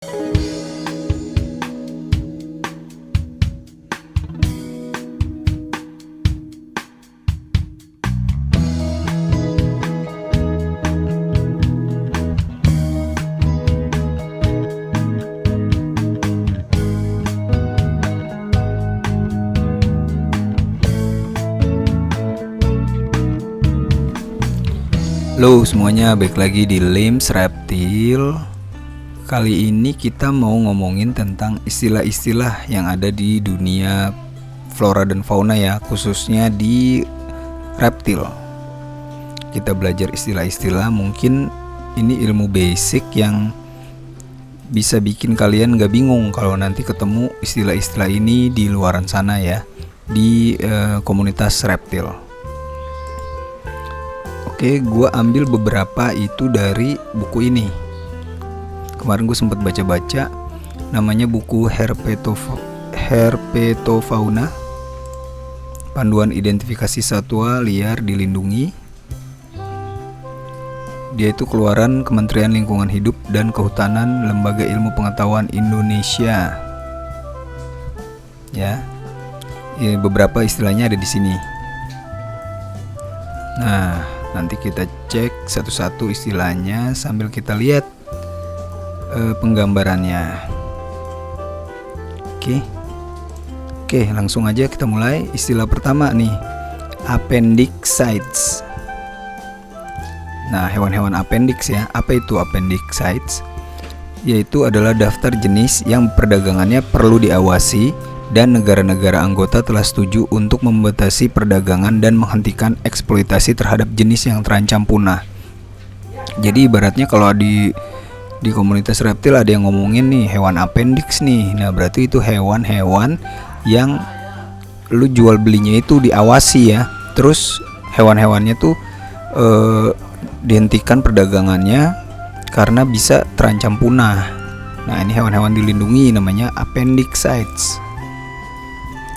Halo semuanya, balik lagi di LIMS Reptil. Kali ini kita mau ngomongin tentang istilah-istilah yang ada di dunia flora dan fauna ya, khususnya di reptil. Kita belajar istilah-istilah, mungkin ini ilmu basic yang bisa bikin kalian gak bingung kalau nanti ketemu istilah-istilah ini di luaran sana ya, di komunitas reptil. Oke, gue ambil beberapa itu dari buku ini. Kemarin gue sempat baca-baca, namanya buku Herpetofauna, Panduan Identifikasi Satwa Liar Dilindungi. Dia itu keluaran Kementerian Lingkungan Hidup dan Kehutanan, Lembaga Ilmu Pengetahuan Indonesia. Ya, beberapa istilahnya ada di sini. Nah, nanti kita cek satu-satu istilahnya sambil kita lihat penggambarannya. Oke, langsung aja kita mulai. Istilah pertama nih, appendicites. Nah, hewan-hewan appendix ya. Apa itu appendicites? Yaitu adalah daftar jenis yang perdagangannya perlu diawasi dan negara-negara anggota telah setuju untuk membatasi perdagangan dan menghentikan eksploitasi terhadap jenis yang terancam punah. Jadi ibaratnya kalau di komunitas reptil ada yang ngomongin nih hewan appendix nih. Nah, berarti itu hewan-hewan yang lu jual belinya itu diawasi ya. Terus hewan-hewannya tuh dihentikan perdagangannya karena bisa terancam punah. Nah, ini hewan-hewan dilindungi namanya appendicites.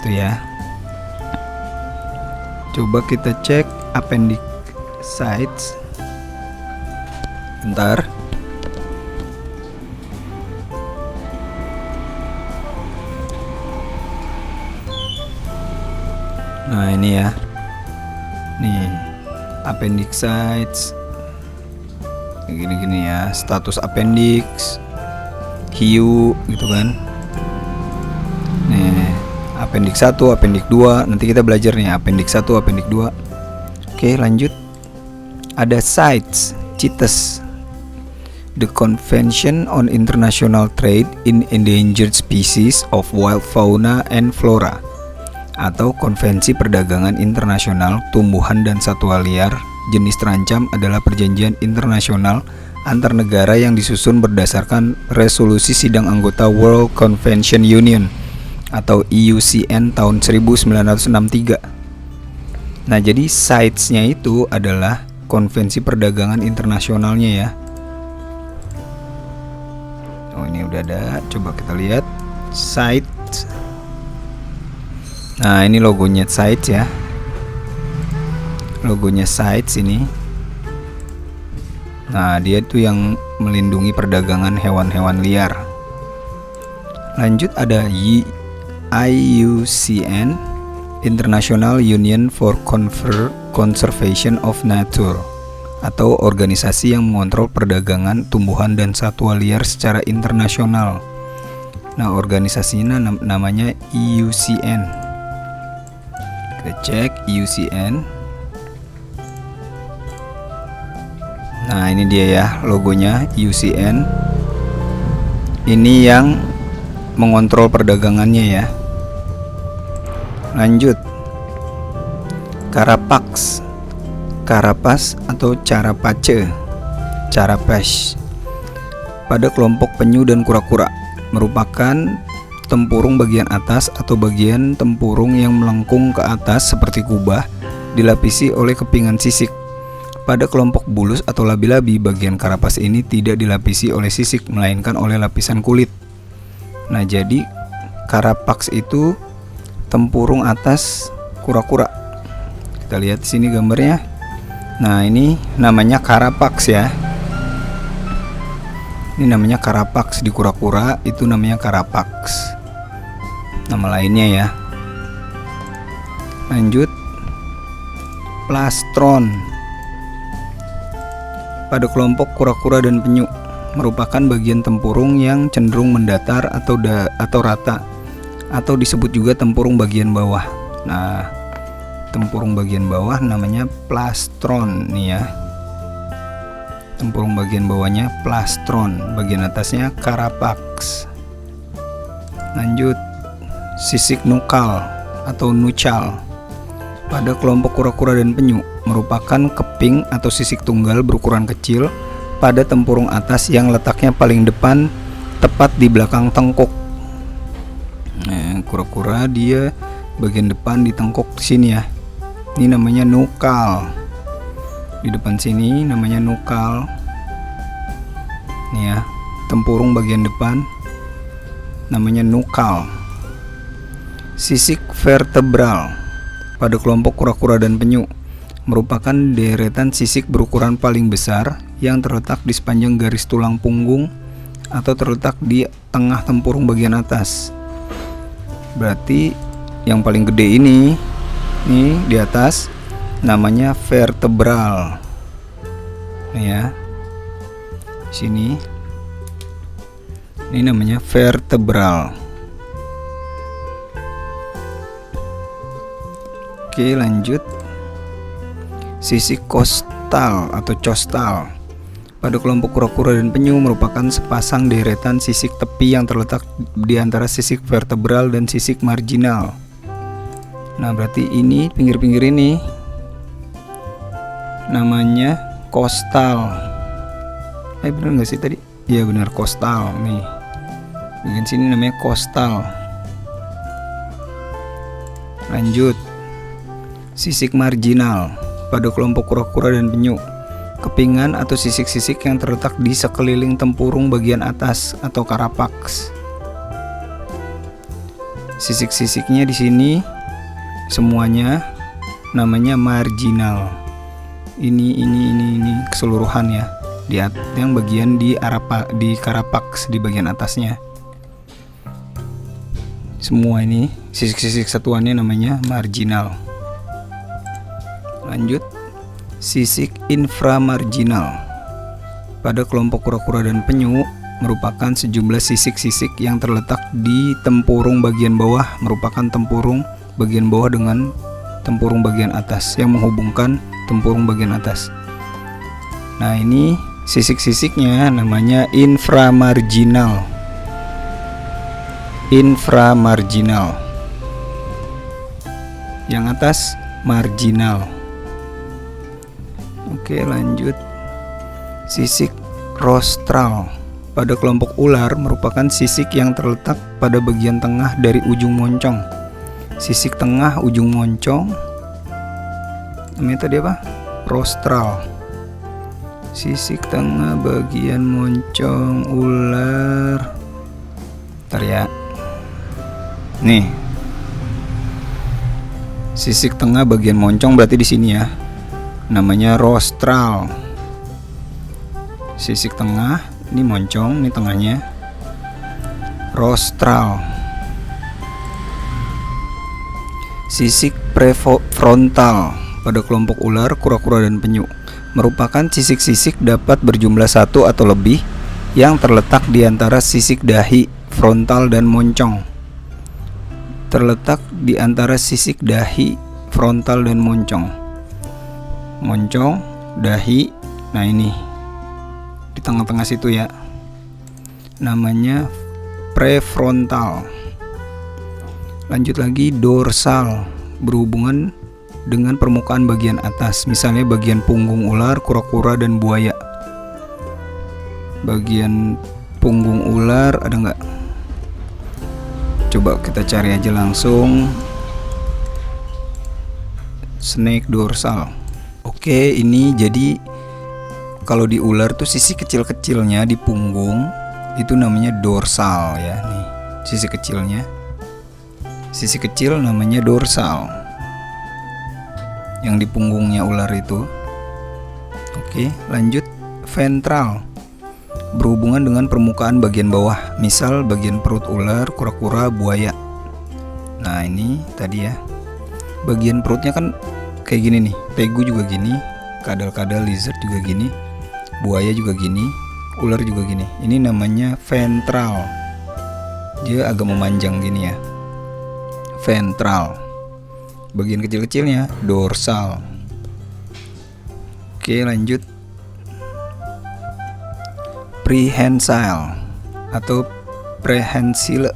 Ya, coba kita cek appendicites. Bentar. Nah, ini ya. Nih, appendicites. Gini-gini ya, status appendix, hiu gitu kan. Nih, appendix 1, appendix 2. Nanti kita belajar nih appendix 1, appendix 2. Oke, lanjut. Ada CITES, The Convention on International Trade in Endangered Species of Wild Fauna and Flora, atau Konvensi Perdagangan Internasional Tumbuhan dan Satwa Liar Jenis Terancam adalah perjanjian internasional antar negara yang disusun berdasarkan resolusi sidang anggota World Convention Union atau IUCN tahun 1963. Nah, jadi CITES-nya itu adalah konvensi perdagangan internasionalnya ya. Oh, ini udah ada. Coba kita lihat CITES. Nah, ini logonya CITES ya. Logonya CITES ini. Nah, dia itu yang melindungi perdagangan hewan-hewan liar. Lanjut ada IUCN, International Union for Conservation of Nature, atau organisasi yang mengontrol perdagangan tumbuhan dan satwa liar secara internasional. Nah, organisasinya namanya IUCN. Kita cek IUCN. Nah, ini dia ya logonya IUCN. Ini yang mengontrol perdagangannya ya. Lanjut, Carapax, Carapace atau Carapace, Carapace pada kelompok penyu dan kura-kura, merupakan tempurung bagian atas atau bagian tempurung yang melengkung ke atas seperti kubah, dilapisi oleh kepingan sisik. Pada kelompok bulus atau labi-labi, bagian karapas ini tidak dilapisi oleh sisik, melainkan oleh lapisan kulit. Nah, jadi Carapax itu tempurung atas kura-kura. Kita lihat di sini gambarnya. Nah, ini namanya Carapax ya. Ini namanya carapax. Di kura-kura itu namanya carapax, nama lainnya ya. Lanjut, plastron. Pada kelompok kura-kura dan penyu, merupakan bagian tempurung yang cenderung mendatar atau rata, atau disebut juga tempurung bagian bawah. Nah, tempurung bagian bawah namanya plastron nih ya. Tempurung bagian bawahnya plastron, bagian atasnya carapax. Lanjut, sisik nukal atau nuchal. Pada kelompok kura-kura dan penyu, merupakan keping atau sisik tunggal berukuran kecil pada tempurung atas yang letaknya paling depan, tepat di belakang tengkuk. Nah, kura-kura dia bagian depan di tengkuk sini ya. Ini namanya nukal. Di depan sini namanya nukal. Nih ya, tempurung bagian depan namanya nukal. Sisik vertebral pada kelompok kura-kura dan penyu, merupakan deretan sisik berukuran paling besar yang terletak di sepanjang garis tulang punggung atau terletak di tengah tempurung bagian atas. Berarti yang paling gede ini nih di atas namanya vertebral. Nih ya, sini ini namanya vertebral. Oke, lanjut, sisik costal atau costal pada kelompok kura-kura dan penyu merupakan sepasang deretan sisik tepi yang terletak di antara sisik vertebral dan sisik marginal. Nah, berarti ini pinggir-pinggir ini namanya kostal. Bener nggak sih tadi? Iya benar, kostal. Nih, bagian sini namanya kostal. Lanjut, sisik marginal pada kelompok kura-kura dan penyu, kepingan atau sisik-sisik yang terletak di sekeliling tempurung bagian atas atau carapax. Sisik-sisiknya di sini semuanya namanya marginal. Ini keseluruhan ya. Yang bagian di carapax di bagian atasnya. Semua ini sisik-sisik satuannya namanya marginal. Lanjut, sisik inframarginal pada kelompok kura-kura dan penyu merupakan sejumlah sisik-sisik yang terletak di tempurung bagian bawah, merupakan tempurung bagian bawah dengan tempurung bagian atas yang menghubungkan tempurung bagian atas. Nah, ini sisik-sisiknya namanya inframarginal. Inframarginal. Yang atas marginal. Oke, lanjut, sisik rostral pada kelompok ular merupakan sisik yang terletak pada bagian tengah dari ujung moncong. Sisik tengah ujung moncong namanya tadi apa? Rostral. Sisik tengah bagian moncong ular. Bentar ya. Nih, sisik tengah bagian moncong berarti di sini ya. Namanya rostral. Sisik tengah, ini moncong, ini tengahnya. Rostral. Sisik prefrontal pada kelompok ular, kura-kura dan penyu merupakan sisik-sisik dapat berjumlah satu atau lebih yang terletak di antara sisik dahi, frontal dan moncong. Terletak di antara sisik dahi, frontal dan moncong. Moncong, dahi, nah ini di tengah-tengah situ ya. Namanya prefrontal. Lanjut lagi, dorsal berhubungan dengan permukaan bagian atas, misalnya bagian punggung ular, kura-kura dan buaya. Bagian punggung ular ada nggak? Coba kita cari aja langsung. Snake dorsal. Oke, ini jadi kalau di ular tuh sisi kecil-kecilnya di punggung itu namanya dorsal ya. Nih, sisi kecilnya. Sisi kecil namanya dorsal. Yang di punggungnya ular itu. Oke, lanjut, ventral. berhubungan dengan permukaan bagian bawah, misal bagian perut ular, kura-kura, buaya. Nah ini tadi ya, bagian perutnya kan kayak gini nih, tegu juga gini, kadal-kadal lizard juga gini, buaya juga gini, ular juga gini. Ini namanya ventral, dia agak memanjang gini ya, ventral. Bagian kecil-kecilnya dorsal. Oke lanjut, prehensile atau prehensile,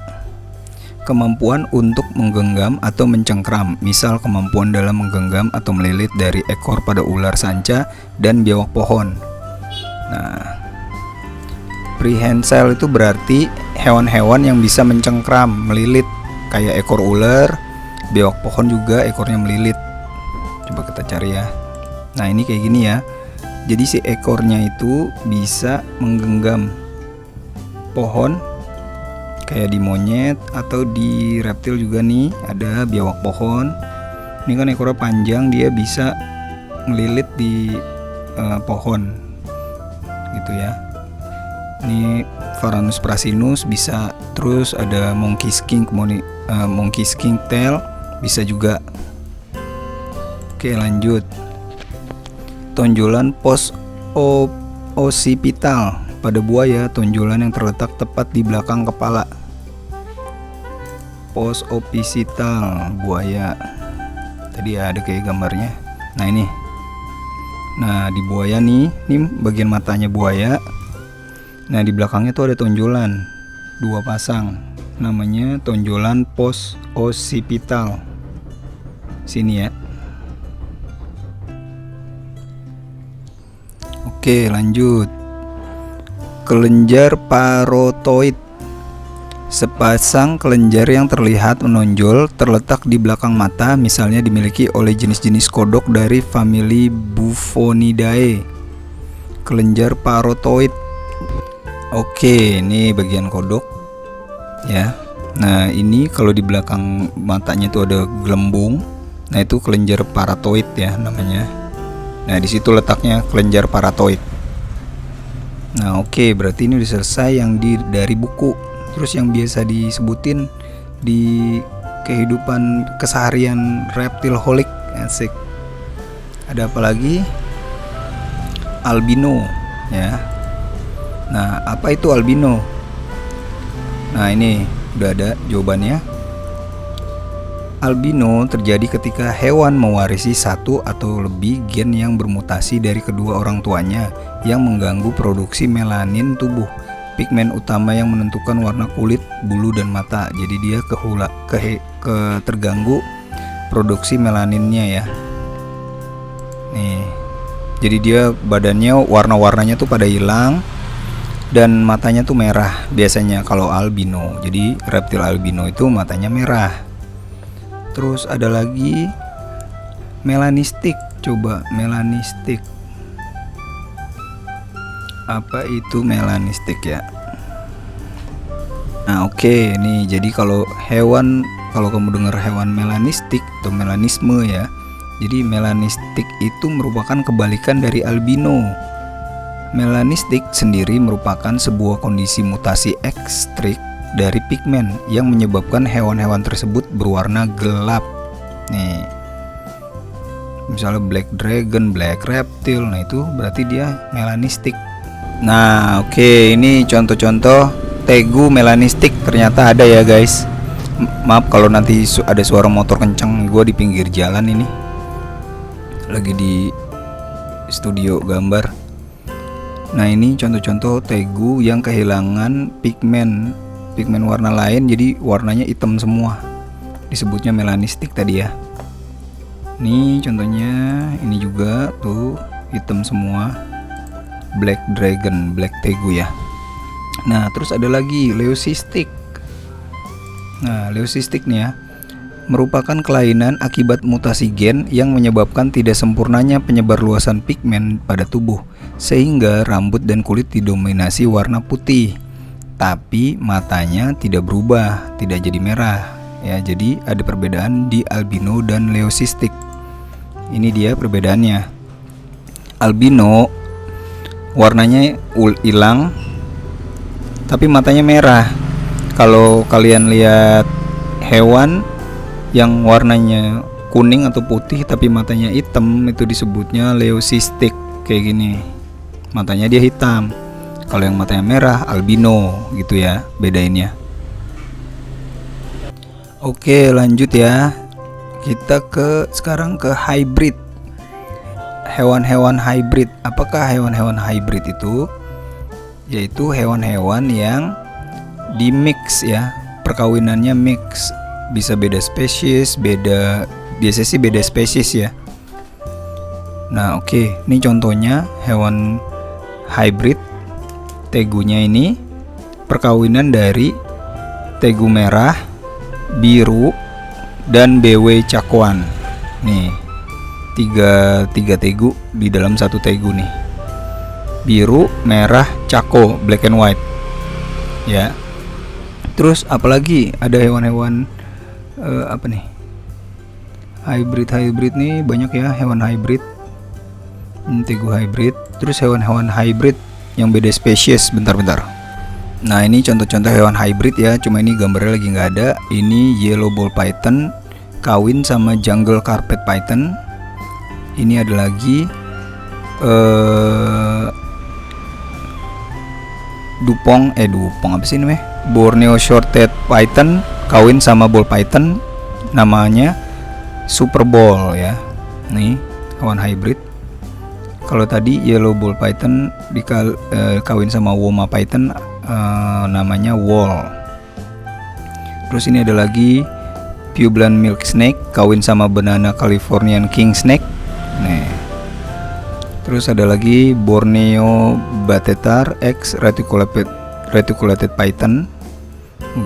kemampuan untuk menggenggam atau mencengkram, misal kemampuan dalam menggenggam atau melilit dari ekor pada ular sanca dan biawak pohon. Nah, prehensile itu berarti hewan-hewan yang bisa mencengkram, melilit, kayak ekor ular, biawak pohon juga ekornya melilit. Coba kita cari ya. Nah ini kayak gini ya. Jadi si ekornya itu bisa menggenggam pohon, kayak di monyet atau di reptil juga nih, ada biawak pohon. Ini kan ekornya panjang, dia bisa melilit di pohon gitu ya. Ini Varanus prasinus bisa, terus ada monkey skink, monkey skink tail bisa juga. Oke lanjut, tonjolan post-occipital pada buaya, tonjolan yang terletak tepat di belakang kepala. Post-occipital buaya, tadi ada kayak gambarnya. Nah ini, nah di buaya nih, ini bagian matanya buaya. Nah di belakangnya tuh ada tonjolan, 2 pasang, namanya tonjolan post-occipital. Sini ya. Oke lanjut, kelenjar parotoid, sepasang kelenjar yang terlihat menonjol terletak di belakang mata, misalnya dimiliki oleh jenis-jenis kodok dari famili Bufonidae. Kelenjar parotoid. Oke, ini bagian kodok ya. Nah ini kalau di belakang matanya itu ada gelembung, nah itu kelenjar parotoid ya namanya. Nah di situ letaknya kelenjar parotoid. Nah oke, berarti ini udah selesai yang dari buku. Terus yang biasa disebutin di kehidupan keseharian reptilholik, asik. Ada apa lagi? Albino ya. Nah apa itu albino? Nah ini udah ada jawabannya. Albino terjadi ketika hewan mewarisi satu atau lebih gen yang bermutasi dari kedua orang tuanya yang mengganggu produksi melanin tubuh, pigmen utama yang menentukan warna kulit, bulu, dan mata. Jadi dia terganggu produksi melaninnya ya. Nih, jadi dia badannya warna-warnanya tuh pada hilang dan matanya tuh merah biasanya kalau albino. Jadi reptil albino itu matanya merah. Terus ada lagi melanistik. Coba melanistik. Apa itu melanistik ya? Nah oke, nih jadi kalau kamu dengar hewan melanistik atau melanisme ya. Jadi melanistik itu merupakan kebalikan dari albino. Melanistik sendiri merupakan sebuah kondisi mutasi ekstrik dari pigmen yang menyebabkan hewan-hewan tersebut berwarna gelap. Nih, misalnya black dragon, black reptil, nah itu berarti dia melanistik. Nah, oke, ini contoh-contoh tegu melanistik ternyata ada ya guys. Maaf kalau nanti ada suara motor kencang, gue di pinggir jalan ini, lagi di studio gambar. Nah ini contoh-contoh tegu yang kehilangan pigmen warna lain, jadi warnanya hitam semua, disebutnya melanistik tadi ya. Ini contohnya, ini juga tuh hitam semua, black dragon, black tegu ya. Nah terus ada lagi leucistic. Nah leucistic nih ya, merupakan kelainan akibat mutasi gen yang menyebabkan tidak sempurnanya penyebar luasan pigmen pada tubuh, sehingga rambut dan kulit didominasi warna putih, tapi matanya tidak berubah, tidak jadi merah ya. Jadi ada perbedaan di albino dan leucistic. Ini dia perbedaannya. Albino warnanya hilang, tapi matanya merah. Kalau kalian lihat hewan yang warnanya kuning atau putih tapi matanya hitam, itu disebutnya leucistic, kayak gini. Matanya dia hitam. Kalau yang matanya merah, albino gitu ya, bedainnya. Oke, lanjut ya. Kita sekarang ke hybrid. Hewan-hewan hybrid. Apakah hewan-hewan hybrid itu? Yaitu hewan-hewan yang di mix ya, perkawinannya mix, bisa beda spesies, biasanya sih beda spesies ya. Nah oke, ini contohnya hewan hybrid. Tegunya ini perkawinan dari tegu merah, biru, dan BW Cakwan. Nih, tiga tegu di dalam satu tegu nih. Biru, merah, cako, black and white. Ya. Terus apalagi ada hewan-hewan apa nih? Hybrid nih banyak ya, hewan hybrid. Tegu hybrid. Terus hewan-hewan hybrid yang beda spesies. Bentar. Nah ini contoh-contoh hewan hybrid ya, cuma ini gambarnya lagi nggak ada. Ini yellow ball python kawin sama jungle carpet python. Ini ada lagi Dupong apa sih namanya? Borneo short-tailed python kawin sama ball python, namanya super ball ya. Nih hewan hybrid. Kalau tadi yellow ball python kawin sama woma python, namanya wall. Terus ini ada lagi Pueblan milk snake kawin sama banana Californian king snake. Nih. Terus ada lagi Borneo batetar x reticulated python.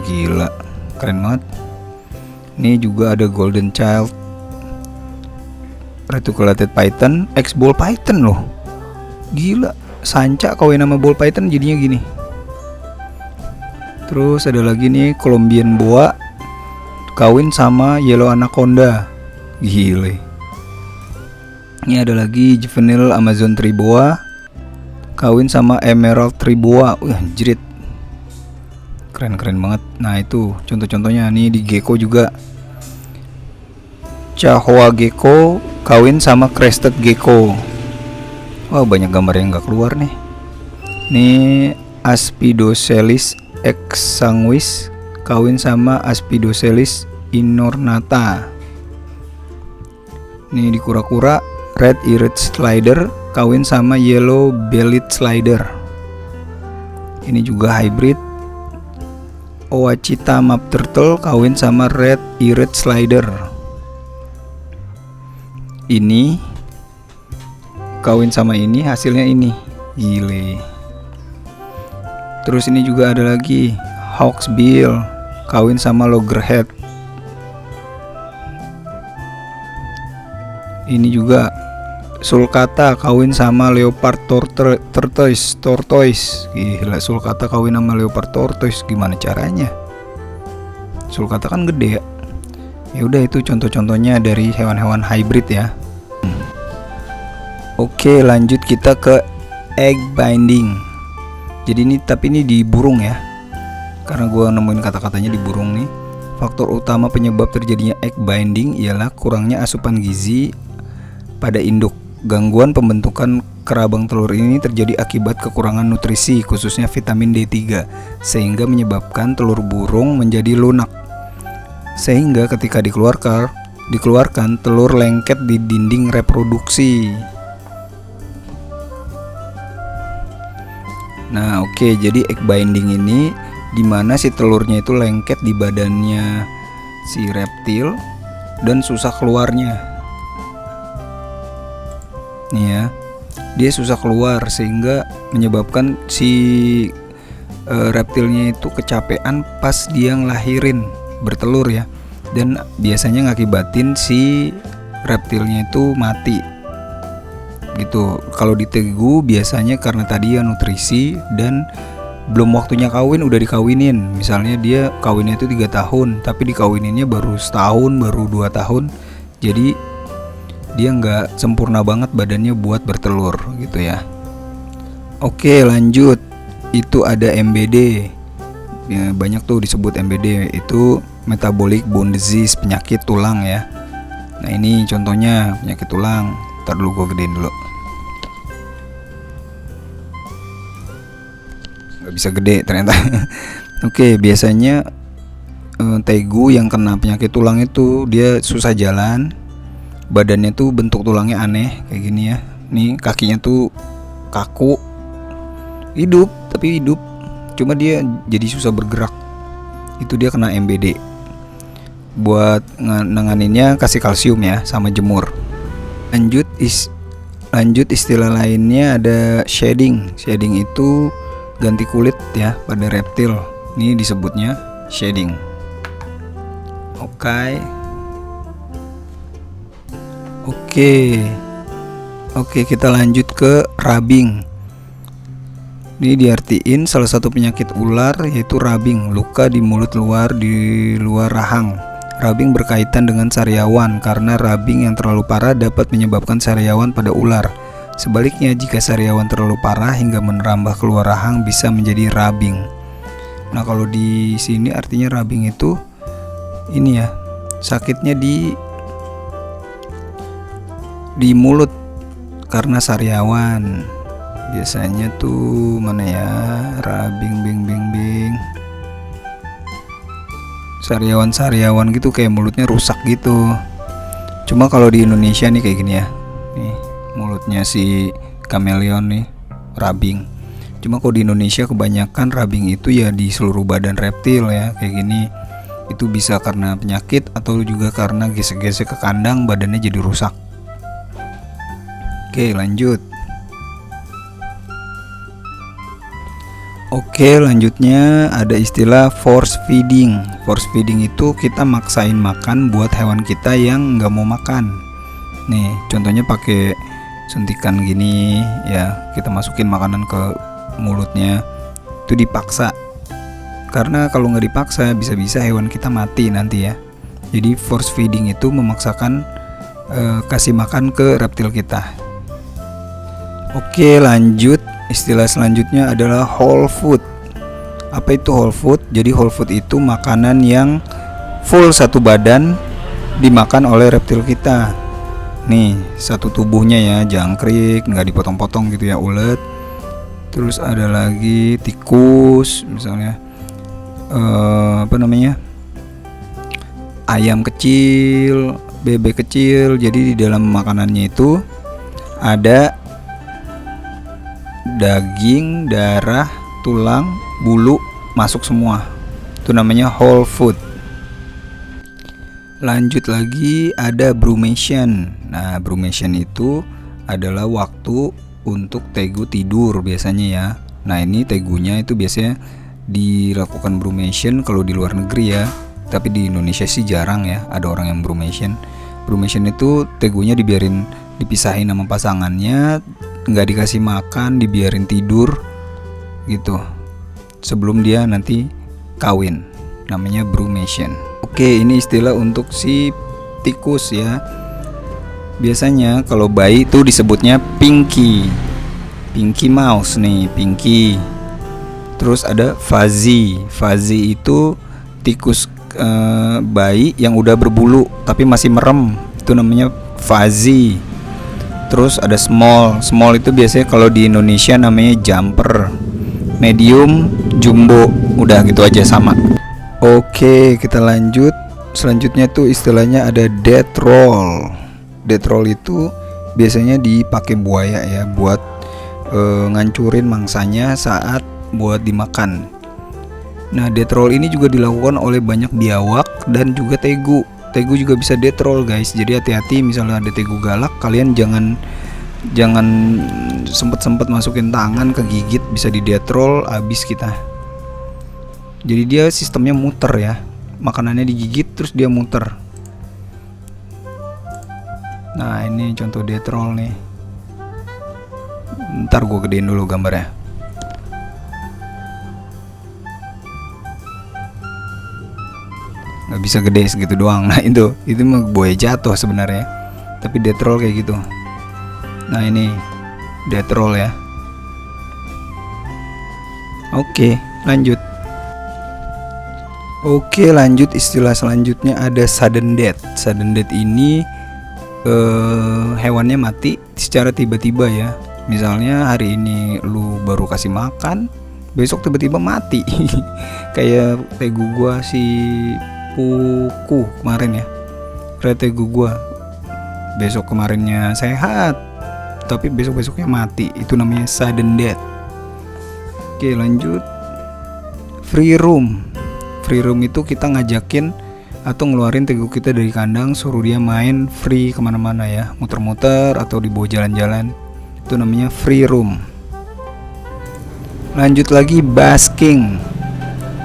Gila, keren banget. Ini juga ada golden child reticulated python x ball python loh. Gila, sanca kawin sama ball python jadinya gini. Terus ada lagi nih Colombian boa kawin sama yellow anaconda. Gile. Ini ada lagi juvenile Amazon tree boa kawin sama emerald tree boa. Jerit. Keren banget. Nah itu contoh-contohnya. Nih di gecko juga Chahoa gecko kawin sama crested gecko. Wah banyak gambar yang gak keluar nih. Nih Aspidocelis exsanguis kawin sama Aspidocelis inornata. Nih di kura-kura red-eared slider kawin sama yellow bellied slider. Ini juga hybrid. Ouachita map turtle kawin sama red-eared slider. Ini kawin sama ini, hasilnya ini. Gile. Terus ini juga ada lagi hawksbill kawin sama loggerhead. Ini juga sulcata kawin sama leopard tortoise. Gila, sulcata kawin sama leopard tortoise, gimana caranya? Sulcata kan gede ya. Ya udah, itu contoh-contohnya dari hewan-hewan hybrid ya. Oke, lanjut kita ke egg binding. Jadi ini di burung ya. Karena gua nemuin kata-katanya di burung nih. Faktor utama penyebab terjadinya egg binding ialah kurangnya asupan gizi pada induk. Gangguan pembentukan kerabang telur ini terjadi akibat kekurangan nutrisi, khususnya vitamin D3, sehingga menyebabkan telur burung menjadi lunak. Sehingga ketika dikeluarkan telur lengket di dinding reproduksi. Nah, oke, jadi egg binding ini dimana si telurnya itu lengket di badannya si reptil dan susah keluarnya. Nih ya, dia susah keluar sehingga menyebabkan si reptilnya itu kecapean pas dia ngelahirin bertelur ya, dan biasanya ngakibatin si reptilnya itu mati gitu. Kalau di tegu biasanya karena tadi ya nutrisi dan belum waktunya kawin udah dikawinin. Misalnya dia kawinnya itu 3 tahun tapi dikawininnya baru setahun, baru 2 tahun, jadi dia nggak sempurna banget badannya buat bertelur gitu ya. Oke, lanjut. itu ada MBD ya, banyak tuh disebut MBD, itu metabolic bone disease, penyakit tulang ya. Nah ini contohnya penyakit tulang. Ntar dulu gue gedein dulu, nggak bisa gede ternyata. Oke, biasanya tegu yang kena penyakit tulang itu dia susah jalan, badannya tuh bentuk tulangnya aneh kayak gini ya. Nih kakinya tuh kaku, hidup cuma dia jadi susah bergerak. Itu dia kena MBD. Buat nanganinnya kasih kalsium ya sama jemur. Lanjut istilah lainnya ada shedding. Shedding itu ganti kulit ya pada reptil. Ini disebutnya shedding. Oke, kita lanjut ke rubbing. Ini diartiin salah satu penyakit ular yaitu rubbing, luka di mulut luar, di luar rahang. Rubbing berkaitan dengan sariawan karena rubbing yang terlalu parah dapat menyebabkan sariawan pada ular. Sebaliknya, jika sariawan terlalu parah hingga merambah keluar rahang bisa menjadi rubbing. Nah, kalau di sini artinya rubbing itu ini ya, sakitnya di mulut karena sariawan. Biasanya tuh mana ya, rubbing bing. Sariawan gitu kayak mulutnya rusak gitu. Cuma kalau di Indonesia nih kayak gini ya. Nih, mulutnya si kameleon nih, rubbing. Cuma kalau di Indonesia kebanyakan rubbing itu ya di seluruh badan reptil ya, kayak gini. Itu bisa karena penyakit atau juga karena gesek-gesek ke kandang badannya jadi rusak. Oke, lanjut. Oke, lanjutnya ada istilah force feeding. Force feeding itu kita maksain makan buat hewan kita yang nggak mau makan. Nih, contohnya pakai suntikan gini ya, kita masukin makanan ke mulutnya. Itu dipaksa. Karena kalau nggak dipaksa bisa-bisa hewan kita mati nanti ya. Jadi force feeding itu memaksakan kasih makan ke reptil kita. Oke, lanjut. Istilah selanjutnya adalah whole food. Apa itu whole food? Jadi whole food itu makanan yang full satu badan dimakan oleh reptil kita. Nih, satu tubuhnya ya, jangkrik, nggak dipotong-potong gitu ya, ulet. Terus ada lagi tikus, misalnya ayam kecil, bebek kecil. Jadi di dalam makanannya itu ada daging, darah, tulang, bulu masuk semua. Itu namanya whole food. Lanjut lagi ada brumation. Nah, brumation itu adalah waktu untuk tegu tidur biasanya ya. Nah, ini tegunya itu biasanya dilakukan brumation kalau di luar negeri ya. Tapi di Indonesia sih jarang ya ada orang yang brumation. Brumation itu tegunya dipisahin sama pasangannya, nggak dikasih makan, dibiarin tidur gitu sebelum dia nanti kawin. Namanya brumation. Oke, ini istilah untuk si tikus ya. Biasanya kalau bayi itu disebutnya pinky mouse nih, pinky. Terus ada fuzzy itu tikus bayi yang udah berbulu tapi masih merem, itu namanya fuzzy. Terus ada small itu biasanya kalau di Indonesia namanya jumper, medium, jumbo. Udah gitu aja sama. Oke, kita lanjut. Selanjutnya tuh istilahnya ada death roll. Death roll itu biasanya dipakai buaya ya buat ngancurin mangsanya saat buat dimakan. Nah, death roll ini juga dilakukan oleh banyak biawak dan juga tegu. Tegu juga bisa death roll guys. Jadi hati-hati, misalnya ada tegu galak, kalian jangan sempet masukin tangan ke gigit, bisa di death roll, abis kita. Jadi dia sistemnya muter ya, makanannya digigit terus dia muter. Nah, ini contoh death roll nih. Ntar gue gedein dulu gambarnya. Nggak bisa gede segitu doang. Nah, itu mah buaya jatuh sebenarnya, tapi death roll kayak gitu. Nah, ini death roll ya. Oke, lanjut. Oke, lanjut istilah selanjutnya ada sudden death. Sudden death ini hewannya mati secara tiba-tiba ya. Misalnya hari ini lu baru kasih makan, besok tiba-tiba mati. Kayak tegu gua si Puku kemarin ya. Kayak tegu gua. Besok kemarinnya sehat, tapi besok-besoknya mati. Itu namanya sudden death. Oke, lanjut. Free roam. Free roam itu kita ngajakin atau ngeluarin tegu kita dari kandang, suruh dia main free kemana-mana ya, muter-muter atau dibawa jalan-jalan. Itu namanya free roam. Lanjut lagi basking.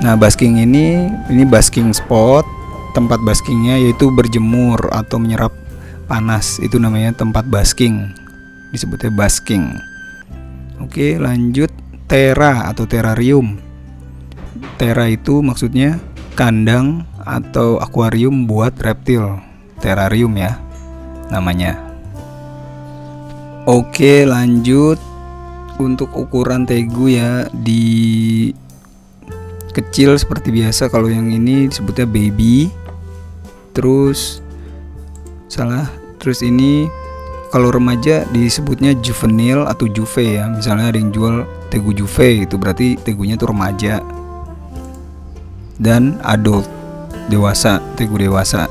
Nah, basking ini basking spot, tempat baskingnya yaitu berjemur atau menyerap panas. Itu namanya tempat basking, disebutnya basking. Oke, lanjut tera atau terrarium. Tera itu maksudnya kandang atau akuarium buat reptil. Terrarium ya namanya. Oke, lanjut. Untuk ukuran tegu ya, di kecil seperti biasa. Kalau yang ini disebutnya baby. Terus ini kalau remaja disebutnya juvenile atau juve ya. Misalnya ada yang jual tegu juve, itu berarti tegunya tuh remaja. Dan adult, dewasa, tegu dewasa.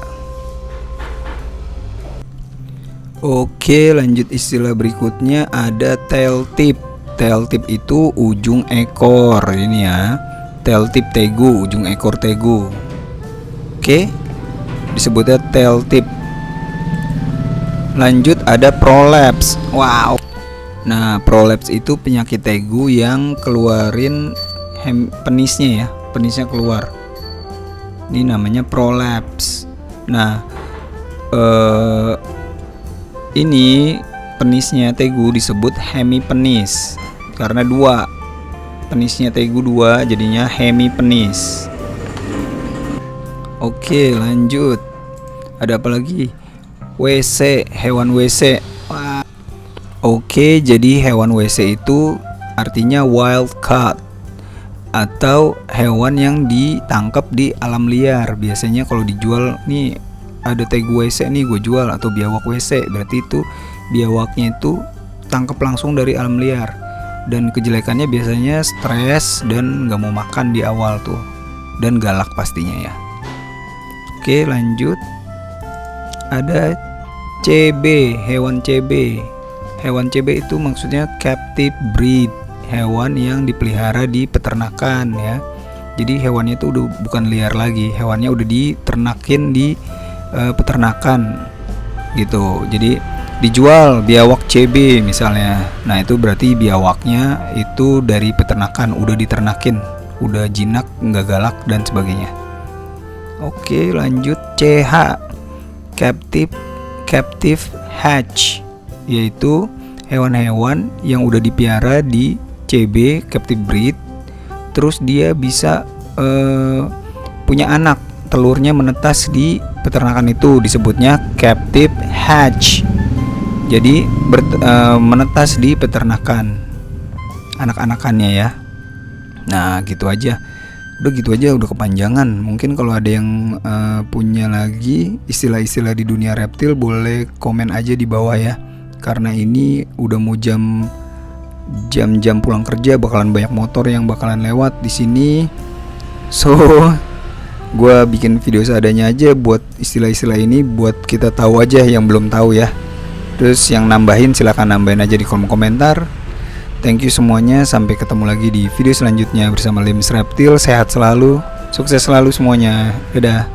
Oke, lanjut istilah berikutnya ada tail tip. Tail tip itu ujung ekor ini ya. Tail tip tegu, ujung ekor tegu. Oke, disebutnya tail tip. Lanjut ada prolapse. Wow. Nah, prolapse itu penyakit tegu yang keluarin penisnya ya. Penisnya keluar. Ini namanya prolapse. Nah, ini penisnya tegu disebut hemipenis karena dua. Penisnya tegu dua, jadinya hemipenis. Oke, lanjut. Ada apa lagi? WC, hewan WC. Oke, jadi hewan WC itu artinya wild cat atau hewan yang ditangkap di alam liar. Biasanya kalau dijual nih, ada tegu WC nih gue jual, atau biawak WC, berarti itu biawaknya itu tangkap langsung dari alam liar. Dan kejelekannya biasanya stres dan gak mau makan di awal tuh, dan galak pastinya ya. Oke, lanjut. Ada CB, hewan CB. Hewan CB itu maksudnya captive breed, hewan yang dipelihara di peternakan ya. Jadi hewannya itu udah bukan liar lagi, hewannya udah diternakin di peternakan gitu. Jadi dijual biawak CB misalnya. Nah, itu berarti biawaknya itu dari peternakan, udah diternakin, udah jinak, nggak galak dan sebagainya. Oke, lanjut CH, captive hatch, yaitu hewan-hewan yang udah dipiara di CB, captive breed, terus dia bisa punya anak, telurnya menetas di peternakan, itu disebutnya captive hatch. Jadi menetas di peternakan anak-anakannya ya. Nah, gitu aja. Udah kepanjangan. Mungkin kalau ada yang punya lagi istilah-istilah di dunia reptil, boleh komen aja di bawah ya. Karena ini udah mau jam-jam pulang kerja, bakalan banyak motor yang bakalan lewat di sini. So, gue bikin video seadanya aja buat istilah-istilah ini, buat kita tahu aja yang belum tahu ya. Terus yang nambahin silahkan nambahin aja di kolom komentar. Thank you semuanya, sampai ketemu lagi di video selanjutnya bersama Lims Reptil. Sehat selalu, sukses selalu semuanya. Dadah.